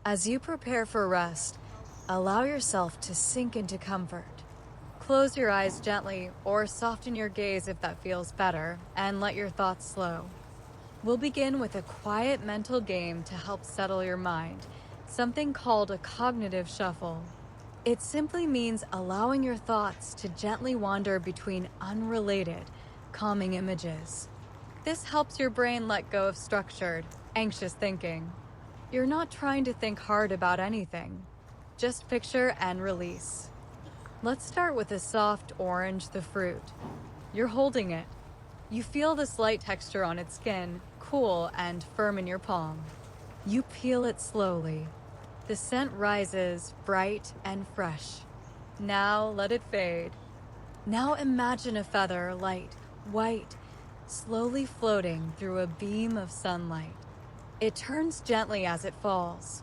As you prepare for rest, allow yourself to sink into comfort. Close your eyes gently or soften your gaze if that feels better, and let your thoughts slow. We'll begin with a quiet mental game to help settle your mind, something called a cognitive shuffle. It simply means allowing your thoughts to gently wander between unrelated, calming images. This helps your brain let go of structured, anxious thinking. You're not trying to think hard about anything. Just picture and release. Let's start with a soft orange, the fruit. You're holding it. You feel the slight texture on its skin, cool and firm in your palm. You peel it slowly. The scent rises, bright and fresh. Now let it fade. Now imagine a feather, light, white, slowly floating through a beam of sunlight. It turns gently as it falls.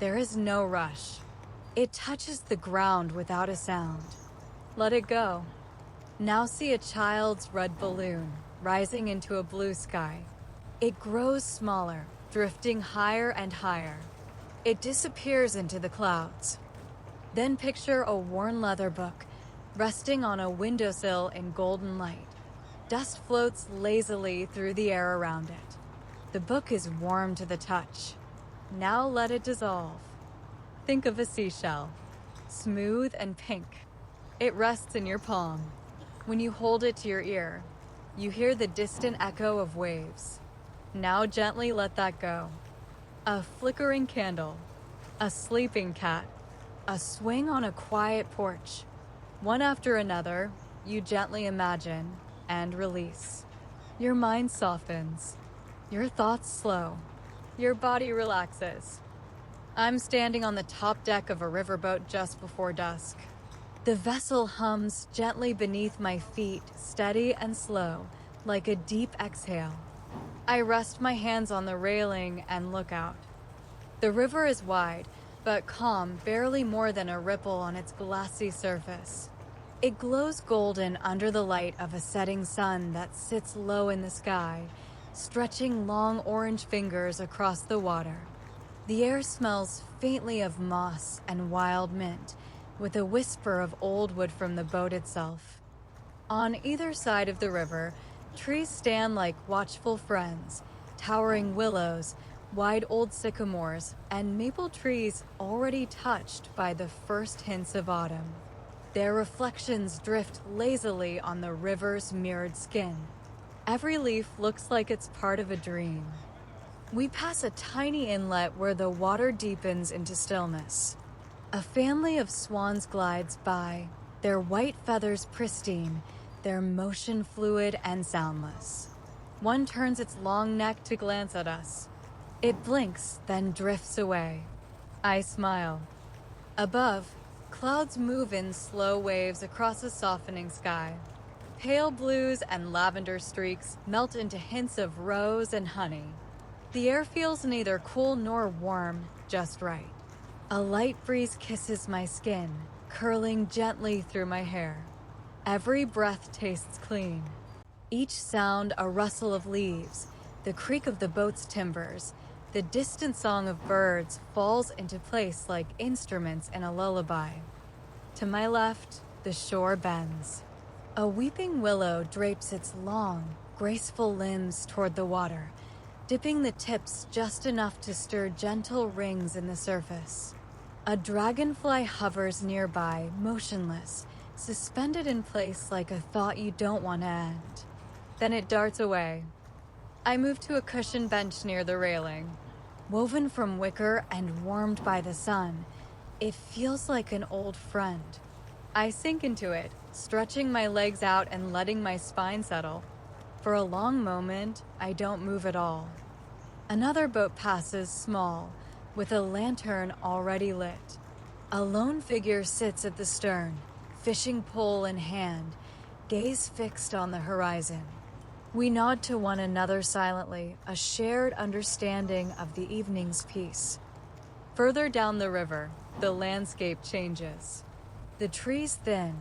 There is no rush. It touches the ground without a sound. Let it go. Now see a child's red balloon rising into a blue sky. It grows smaller, drifting higher and higher. It disappears into the clouds. Then picture a worn leather book resting on a windowsill in golden light. Dust floats lazily through the air around it. The book is warm to the touch. Now let it dissolve. Think of a seashell, smooth and pink. It rests in your palm. When you hold it to your ear, you hear the distant echo of waves. Now gently let that go. A flickering candle, a sleeping cat, a swing on a quiet porch. One after another, you gently imagine and release. Your mind softens. Your thoughts slow. Your body relaxes. I'm standing on the top deck of a riverboat just before dusk. The vessel hums gently beneath my feet, steady and slow, like a deep exhale. I rest my hands on the railing and look out. The river is wide, but calm, barely more than a ripple on its glassy surface. It glows golden under the light of a setting sun that sits low in the sky, stretching long orange fingers across the water. The air smells faintly of moss and wild mint, with a whisper of old wood from the boat itself. On either side of the river, trees stand like watchful friends, towering willows, wide old sycamores, and maple trees already touched by the first hints of autumn. Their reflections drift lazily on the river's mirrored skin. Every leaf looks like it's part of a dream. We pass a tiny inlet where the water deepens into stillness. A family of swans glides by, their white feathers pristine, their motion fluid and soundless. One turns its long neck to glance at us. It blinks, then drifts away. I smile. Above, clouds move in slow waves across a softening sky. Pale blues and lavender streaks melt into hints of rose and honey. The air feels neither cool nor warm, just right. A light breeze kisses my skin, curling gently through my hair. Every breath tastes clean. Each sound a rustle of leaves, the creak of the boat's timbers, the distant song of birds falls into place like instruments in a lullaby. To my left, the shore bends. A weeping willow drapes its long, graceful limbs toward the water, dipping the tips just enough to stir gentle rings in the surface. A dragonfly hovers nearby, motionless, suspended in place like a thought you don't want to end. Then it darts away. I move to a cushioned bench near the railing. Woven from wicker and warmed by the sun, it feels like an old friend. I sink into it, stretching my legs out and letting my spine settle. For a long moment, I don't move at all. Another boat passes, small, with a lantern already lit. A lone figure sits at the stern, fishing pole in hand, gaze fixed on the horizon. We nod to one another silently, a shared understanding of the evening's peace. Further down the river, the landscape changes. The trees thin,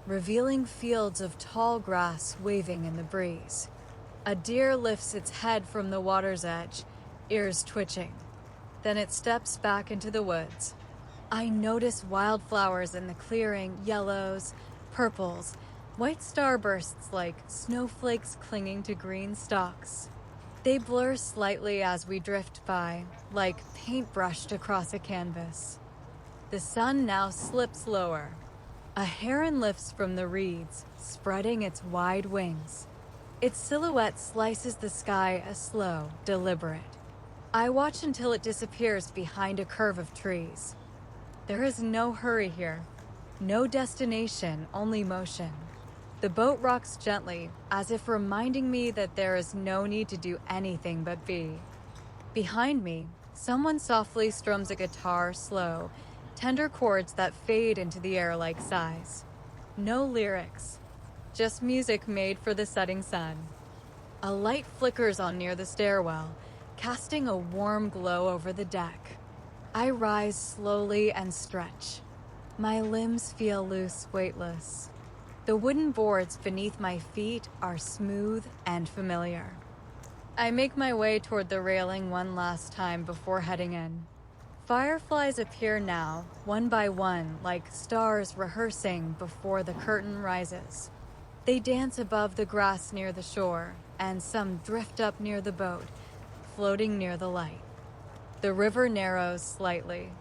revealing fields of tall grass waving in the breeze. A deer lifts its head from the water's edge, ears twitching. Then it steps back into the woods. I notice wildflowers in the clearing, yellows, purples, white starbursts like snowflakes clinging to green stalks. They blur slightly as we drift by, like paint brushed across a canvas. The sun now slips lower. A heron lifts from the reeds, spreading its wide wings. Its silhouette slices the sky a slow, deliberate. I watch until it disappears behind a curve of trees. There is no hurry here. No destination, only motion. The boat rocks gently, as if reminding me that there is no need to do anything but be. Behind me, someone softly strums a guitar slow, tender chords that fade into the air like sighs. No lyrics, just music made for the setting sun. A light flickers on near the stairwell, casting a warm glow over the deck. I rise slowly and stretch. My limbs feel loose, weightless. The wooden boards beneath my feet are smooth and familiar. I make my way toward the railing one last time before heading in. Fireflies appear now, one by one, like stars rehearsing before the curtain rises. They dance above the grass near the shore, and some drift up near the boat, floating near the light. The river narrows slightly.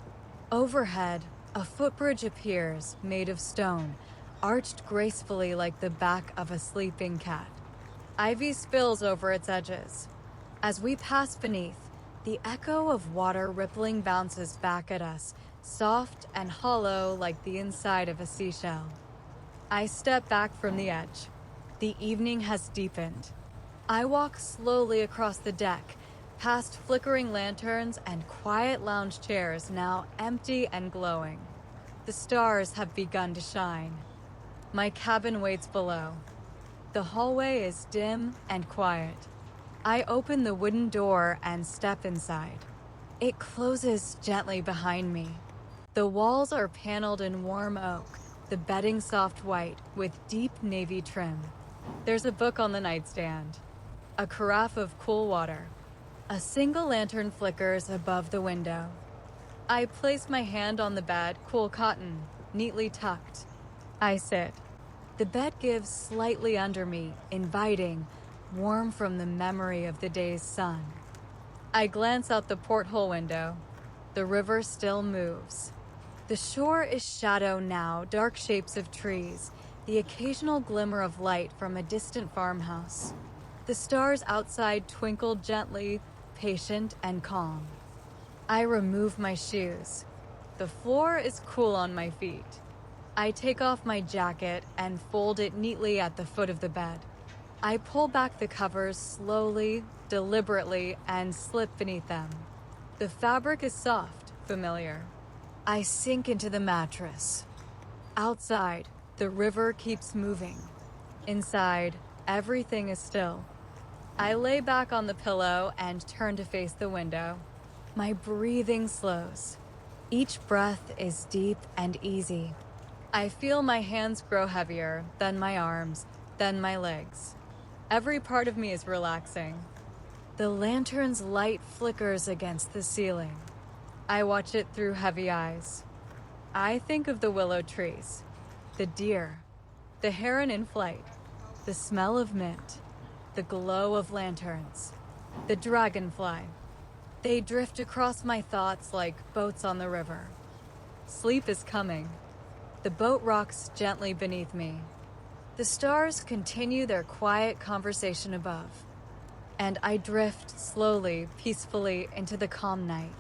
Overhead, a footbridge appears, made of stone, arched gracefully like the back of a sleeping cat. Ivy spills over its edges. As we pass beneath, the echo of water rippling bounces back at us, soft and hollow like the inside of a seashell. I step back from the edge. The evening has deepened. I walk slowly across the deck, past flickering lanterns and quiet lounge chairs now empty and glowing. The stars have begun to shine. My cabin waits below. The hallway is dim and quiet. I open the wooden door and step inside. It closes gently behind me. The walls are paneled in warm oak, the bedding soft white with deep navy trim. There's a book on the nightstand, a carafe of cool water. A single lantern flickers above the window. I place my hand on the bed, cool cotton, neatly tucked. I sit. The bed gives slightly under me, inviting, warm from the memory of the day's sun. I glance out the porthole window. The river still moves. The shore is shadow now, dark shapes of trees, the occasional glimmer of light from a distant farmhouse. The stars outside twinkle gently, patient and calm. I remove my shoes. The floor is cool on my feet. I take off my jacket and fold it neatly at the foot of the bed. I pull back the covers slowly, deliberately, and slip beneath them. The fabric is soft, familiar. I sink into the mattress. Outside, the river keeps moving. Inside, everything is still. I lay back on the pillow and turn to face the window. My breathing slows. Each breath is deep and easy. I feel my hands grow heavier, then my arms, then my legs. Every part of me is relaxing. The lantern's light flickers against the ceiling. I watch it through heavy eyes. I think of the willow trees, the deer, the heron in flight, the smell of mint, the glow of lanterns, the dragonfly. They drift across my thoughts like boats on the river. Sleep is coming. The boat rocks gently beneath me. The stars continue their quiet conversation above, and I drift slowly, peacefully into the calm night.